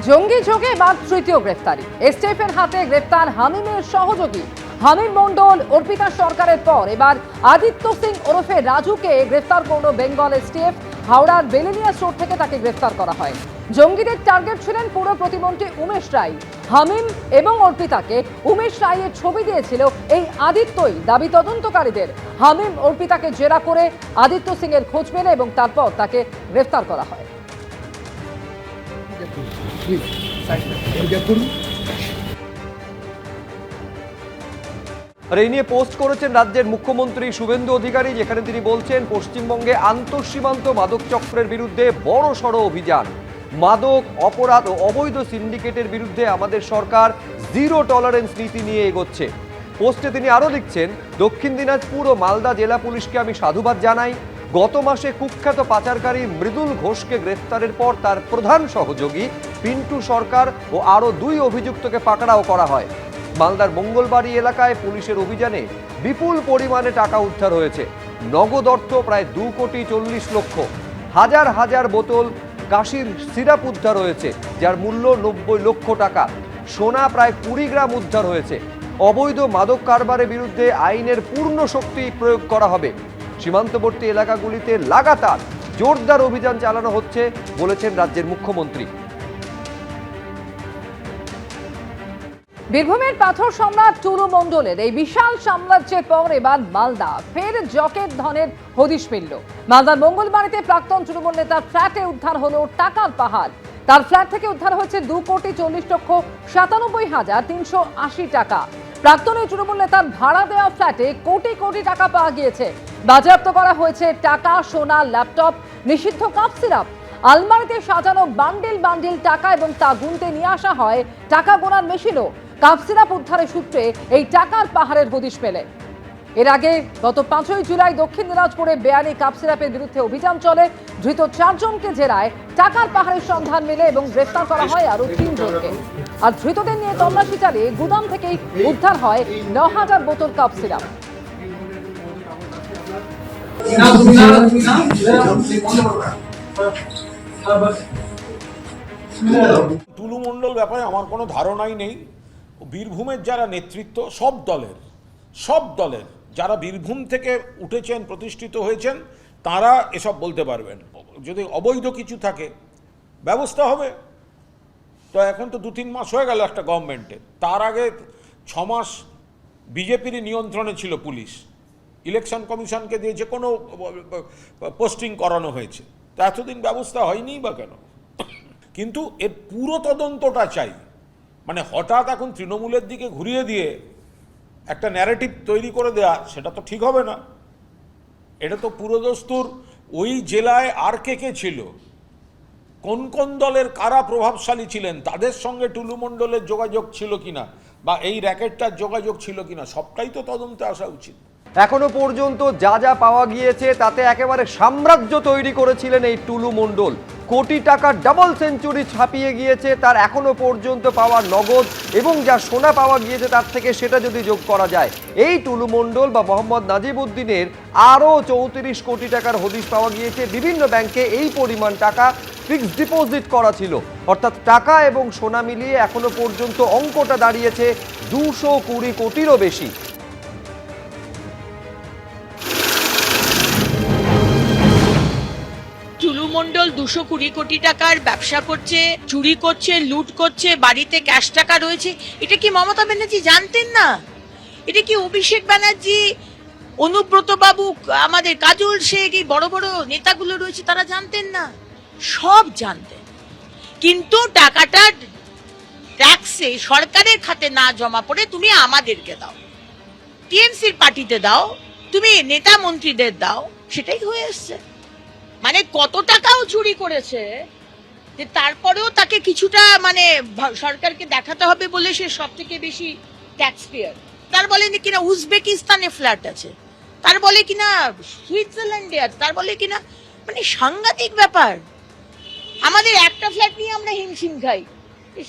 জঙ্গি যোগে এবার তৃতীয় গ্রেফতারি। এসটিএফের হাতে গ্রেফতার হামিমের সহযোগী হামিম মণ্ডল, অর্পিতা সরকারের পর এবার আদিত্য সিং ওরফে রাজুকে গ্রেফতার করল বেঙ্গল এসটিএফ। হাওড়ার বেলেনিয়া স্টোর থেকে তাকে গ্রেফতার করা হয়। জঙ্গিদের টার্গেট ছিলেন পুর প্রতিমন্ত্রী উমেশ রায়। হামিম এবং অর্পিতাকে উমেশ রায়ের ছবি দিয়েছিল এই আদিত্যই দাবি তদন্তকারীদের। হামিম অর্পিতাকে জেরা করে আদিত্য সিং এর খোঁজ মেলে এবং তারপর তাকে গ্রেফতার করা হয়। আর এই নিয়ে পোস্ট করেছেন রাজ্যের মুখ্যমন্ত্রী শুভেন্দু অধিকারী, যেখানে তিনি বলছেন পশ্চিমবঙ্গে আন্তঃসীমান্ত মাদক চক্রের বিরুদ্ধে বড়সড় অভিযান। মাদক অপরাধ ও অবৈধ সিন্ডিকেটের বিরুদ্ধে আমাদের সরকার জিরো টলারেন্স নীতি নিয়ে এগোচ্ছে। পোস্টে তিনি আরও লিখছেন, দক্ষিণ দিনাজপুর ও মালদা জেলা পুলিশকে আমি সাধুবাদ জানাই। গত মাসে কুখ্যাত পাচারকারী মৃদুল ঘোষকে গ্রেফতারের পর তার প্রধান সহযোগী পিন্টু সরকার ও আরও 2 অভিযুক্তকে পাকড়াও করা হয়। মালদার মঙ্গলবাড়ি এলাকায় পুলিশের অভিযানে বিপুল পরিমাণে টাকা উদ্ধার হয়েছে। নগদ অর্থ প্রায় 2,40,00,000। হাজার হাজার বোতল কাশির সিরাপ উদ্ধার হয়েছে, যার মূল্য 90 লক্ষ টাকা। সোনা প্রায় 20 গ্রাম উদ্ধার হয়েছে। অবৈধ মাদক কারবারের বিরুদ্ধে আইনের পূর্ণ শক্তি প্রয়োগ করা হবে। সীমান্তবর্তী এলাকাগুলিতে লাগাতার জোরদার অভিযান চালানো হচ্ছে বলেছেন রাজ্যের মুখ্যমন্ত্রী। বীরভূমের পাথর সম্রাট টুলু মণ্ডলের এই বিশাল সাম্রাজ্যের পর এবার মালদা ফের জকের ধনের হদিশ মিলল। মালদার মঙ্গলবাড়িতে প্রাক্তন তৃণমূল নেতার ফ্ল্যাটে উদ্ধার হলো টাকার পাহাড়। তার ফ্ল্যাট থেকে উদ্ধার হয়েছে 2,40,97,380 টাকা। প্রাক্তন এই তৃণমূল নেতার ভাড়া দেওয়া ফ্ল্যাটে কোটি কোটি টাকা পাওয়া গিয়েছে। বাজেয়াপ্ত করা হয়েছে টাকা, সোনা, ল্যাপটপ, নিষিদ্ধ কাপ সিরাপ। আলমারিতে সাজানো বান্ডিল বান্ডিল টাকা এবং তা গুনতে নিয়ে আসা হয় টাকা গোনার মেশিনও। কাপ সিরাপ উদ্ধারের সূত্রে এই টাকার পাহাড়ের হদিশ মেলে। এর আগে গত 5ই জুলাই দক্ষিণ দিনাজপুরে বেআইনি কাপ সিরাপের বিরুদ্ধে অভিযান চলে। ধৃত 4 জনকে জেরায় টাকার পাহাড়ের সন্ধান মেলে এবং গ্রেফতার করা হয় আরো 3 জনকে। আর ধৃতদের নিয়ে তল্লাশি চালিয়ে গুদাম থেকেই উদ্ধার হয় 9,000 বোতল কাপ সিরাপ। টুলু মণ্ডল ব্যাপারে আমার কোনো ধারণাই নেই। বীরভূমের যারা নেতৃত্ব, সব দলের যারা বীরভূম থেকে উঠেছেন, প্রতিষ্ঠিত হয়েছেন, তারা এসব বলতে পারবেন। যদি অবৈধ কিছু থাকে ব্যবস্থা হবে। তো এখন তো 2-3 মাস হয়ে গেল একটা গভর্নমেন্টে। তার আগে 6 মাস বিজেপির নিয়ন্ত্রণে ছিল পুলিশ। ইলেকশন কমিশনকে দিয়ে যে কোনো পোস্টিং করানো হয়েছে। তো এতদিন ব্যবস্থা হয়নি বা কেন? কিন্তু এর পুরো তদন্তটা চাই। মানে হঠাৎ এখন তৃণমূলের দিকে ঘুরিয়ে দিয়ে একটা ন্যারেটিভ তৈরি করে দেয়া, সেটা তো ঠিক হবে না। এটা তো পুরোদস্তুর ওই জেলায় আর কে ছিল, কোন কোন দলের কারা প্রভাবশালী ছিলেন, তাদের সঙ্গে টুলু মণ্ডলের যোগাযোগ ছিল কিনা, বা এই র্যাকেটটার যোগাযোগ ছিল কিনা, সবটাই তো তদন্তে আসা উচিত। এখনো পর্যন্ত যা যা পাওয়া গিয়েছে তাতে একেবারে সাম্রাজ্য তৈরি করেছিলেন এই টুলু মণ্ডল। কোটি টাকার ডাবল সেঞ্চুরি ছাপিয়ে গিয়েছে তার এখনো পর্যন্ত পাওয়া নগদ, এবং যা সোনা পাওয়া গিয়েছে তার থেকে সেটা যদি যোগ করা যায়, এই টুলু মণ্ডল বা মোহাম্মদ নাজিবউদ্দিনের আরও 34 কোটি টাকার হদিশ পাওয়া গিয়েছে। বিভিন্ন ব্যাংকে এই পরিমাণ টাকা ফিক্সড ডিপোজিট করা ছিল। অর্থাৎ টাকা এবং সোনা মিলিয়ে এখনো পর্যন্ত অঙ্কটা দাঁড়িয়েছে 220 কোটিরও বেশি। টুলু মণ্ডল 220 কোটি টাকার ব্যবসা করছে, চুরি করছে, লুট করছে, বাড়িতে ক্যাশ টাকা রয়েছে। এটা কি মমতা ব্যানার্জি জানতেন না? এটা কি অভিষেক ব্যানার্জি, অনুব্রত বাবু, আমাদের কাজল শেখ, এই বড় বড় নেতাগুলো রয়েছে, তারা জানতেন না? সব জানতেন। কিন্তু টাকাটা ট্যাক্সে সরকারের খাতে না জমা পড়ে তুমি আমাদেরকে দাও, টিএমসির পার্টিতে দাও, তুমি নেতা মন্ত্রীদের দাও, সেটাই হয়ে এসছে। মানে কত টাকাও চুরি করেছে, যে তারপরেও তাকে কিছুটা মানে সরকারকে দেখাতে হবে বলে সে সব থেকে বেশি ট্যাক্স পেয়ার। তার বলে কিনা উজবেকিস্তানে ফ্ল্যাট আছে, তার বলে কিনা সুইজারল্যান্ডে আছে, তার বলে কিনা, মানে সাংঘাতিক ব্যাপার। আমাদের একটা ফ্ল্যাট নিয়ে আমরা হিমশিম খাই,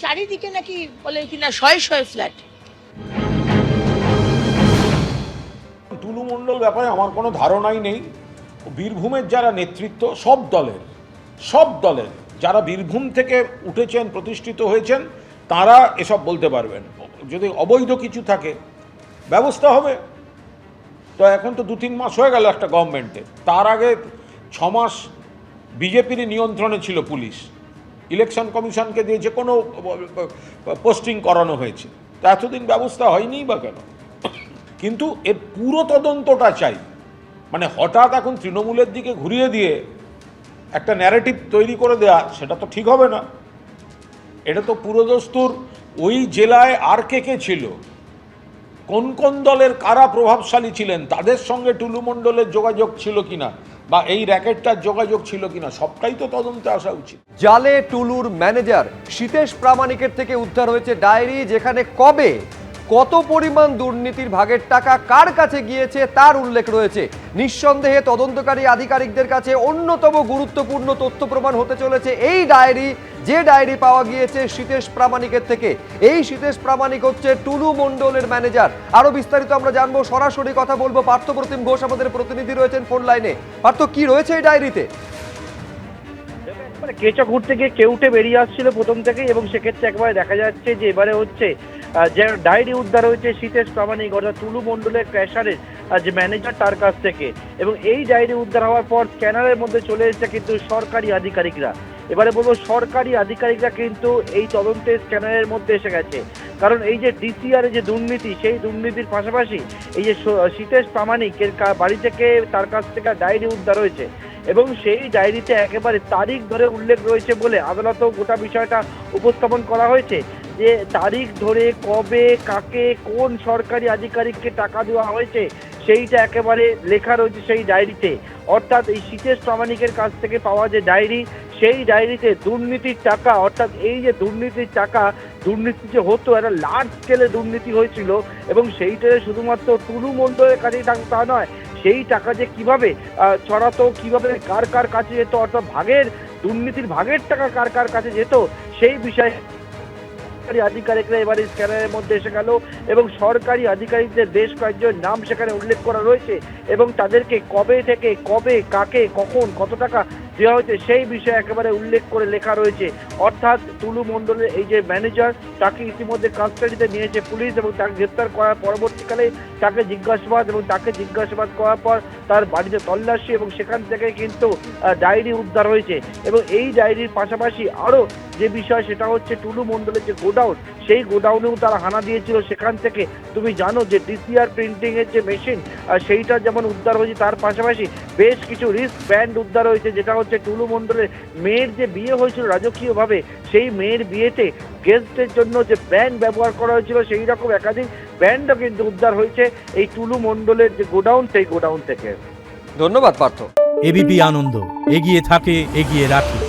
চারিদিকে নাকি বলে কিনা 100 ফ্ল্যাট। টুলু মণ্ডল ব্যাপারে আমার কোনো ধারণাই নেই। বীরভূমের যারা নেতৃত্ব, সব দলের যারা বীরভূম থেকে উঠেছেন, প্রতিষ্ঠিত হয়েছেন, তারা এসব বলতে পারবেন। যদি অবৈধ কিছু থাকে ব্যবস্থা হবে। তো এখন তো 2-3 মাস হয়ে গেল একটা গভর্নমেন্টে, তার আগে 6 মাস বিজেপির নিয়ন্ত্রণে ছিল পুলিশ, ইলেকশন কমিশনকে দিয়ে যে কোনো পোস্টিং করানো হয়েছে, তা এতদিন ব্যবস্থা হয়নি বা কেন? কিন্তু এর পুরো তদন্তটা চাই। মানে হঠাৎ এখন তৃণমূলের দিকে ঘুরিয়ে দিয়ে একটা ন্যারেটিভ তৈরি করে দেয়া, সেটা তো ঠিক হবে না। এটা তো পুরোদস্তুর ওই জেলায় আর কে ছিল, কোন কোন দলের কারা প্রভাবশালী ছিলেন, তাদের সঙ্গে টুলু মণ্ডলের যোগাযোগ ছিল কিনা, বা এই র্যাকেটটার যোগাযোগ ছিল কিনা, সবটাই তো তদন্তে আসা উচিত। জালে টুলুর ম্যানেজার সীতেশ প্রামাণিকের থেকে উদ্ধার হয়েছে ডায়েরি, যেখানে কবে কত পরিমাণ দুর্নীতির ভাগের টাকা কার কাছে গিয়েছে তার উল্লেখ রয়েছে। নিঃসন্দেহে তদন্তকারী আধিকারিকদের কাছে অন্যতম গুরুত্বপূর্ণ তথ্য প্রমাণ হতে চলেছে এই ডায়েরি, যে ডায়েরি পাওয়া গিয়েছে সীতেশ প্রামাণিকের থেকে। এই সীতেশ প্রামাণিক হচ্ছে টুলু মণ্ডলের ম্যানেজার। আরো বিস্তারিত আমরা জানবো, সরাসরি কথা বলবো। পার্থপ্রতিম ঘোষ আমাদের প্রতিনিধি রয়েছেন ফোন লাইনে। পার্থ, কি রয়েছে এই ডায়েরিতে? কেঁচো ঘুরতে গিয়ে কেউটে বেরিয়ে আসছিল প্রথম থেকেই, এবং সেক্ষেত্রে একবারে দেখা যাচ্ছে যে এবারে হচ্ছে যে ডায়েরি উদ্ধার হয়েছে সীতেশ প্রামাণিক অর্থাৎ টুলু মণ্ডলের ক্যাশারের যে ম্যানেজার, তার কাছ থেকে। এবং এই ডায়েরি উদ্ধার হওয়ার পর স্ক্যানারের মধ্যে চলে এসেছে কিন্তু সরকারি আধিকারিকরা। এবারে বলবো সরকারি আধিকারিকরা কিন্তু এই তদন্তে স্ক্যানারের মধ্যে এসে গেছে, কারণ এই যে ডিসিআর যে দুর্নীতি, সেই দুর্নীতির পাশাপাশি এই যে সীতেশ প্রামাণিকের বাড়ি থেকে, তার কাছ থেকে ডায়েরি উদ্ধার হয়েছে, এবং সেই ডায়েরিতে একেবারে তারিখ ধরে উল্লেখ রয়েছে বলে আদালতেও গোটা বিষয়টা উপস্থাপন করা হয়েছে, যে তারিখ ধরে কবে কাকে কোন সরকারি আধিকারিককে টাকা দেওয়া হয়েছে সেইটা একেবারে লেখা রয়েছে সেই ডায়েরিতে। অর্থাৎ এই সীতেশ প্রামাণিকের কাছ থেকে পাওয়া যে ডায়েরি, সেই ডায়েরিতে দুর্নীতির টাকা, অর্থাৎ এই যে দুর্নীতির টাকা, দুর্নীতি যে হতো, একটা লার্জ স্কেলে দুর্নীতি হয়েছিল, এবং সেইটা শুধুমাত্র টুলু মণ্ডলের কাছেই থাকতো তা নয়, সেই টাকা যে কিভাবে ছড়াতো, কিভাবে কার কার কাছে যেত, অর্থাৎ ভাগের দুর্নীতির ভাগের টাকা কার কার কাছে যেত, সেই বিষয়ে আধিকারিকরা এবারে স্ক্যানারের মধ্যে এসে গেল, এবং সরকারি আধিকারিকদের বেশ কয়েকজন নাম সেখানে উল্লেখ করা রয়েছে, এবং তাদেরকে কবে থেকে কবে কাকে কখন কত টাকা দেওয়া হয়েছে সেই বিষয়ে একেবারে উল্লেখ করে লেখা রয়েছে। অর্থাৎ টুলু মণ্ডলের এই যে ম্যানেজার, তাকে ইতিমধ্যে কাস্টাডিতে নিয়েছে পুলিশ, এবং তাকে গ্রেপ্তার করার পরবর্তীকালে তাকে জিজ্ঞাসাবাদ করার পর তার বাড়িতে তল্লাশি, এবং সেখান থেকে কিন্তু ডায়েরি উদ্ধার হয়েছে। এবং এই ডায়েরির পাশাপাশি আরও যে বিষয়, সেটা হচ্ছে টুলু মণ্ডলের যে গোডাউন, সেই গোডাউনেও তারা হানা দিয়েছিল। সেখান থেকে তুমি জানো যে ডিসিআর প্রিন্টিং এর যে মেশিন, সেইটা যেমন উদ্ধার হয়েছে, তার পাশাপাশি বেশ কিছু রিস্ট ব্যান্ড উদ্ধার হয়েছে, যেটা হচ্ছে টুলু মণ্ডলের মেয়ের যে বিয়ে হয়েছিল রাজকীয়ভাবে, সেই মেয়ের বিয়েতে গেস্টের জন্য যে ব্যান্ড ব্যবহার করা হয়েছিল, সেই রকম একাধিক ব্যান্ডও কিন্তু উদ্ধার হয়েছে এই টুলু মণ্ডলের যে গোডাউন, সেই গোডাউন থেকে। ধন্যবাদ পার্থ। এবিপি আনন্দ, এগিয়ে থাকে, এগিয়ে রাখে।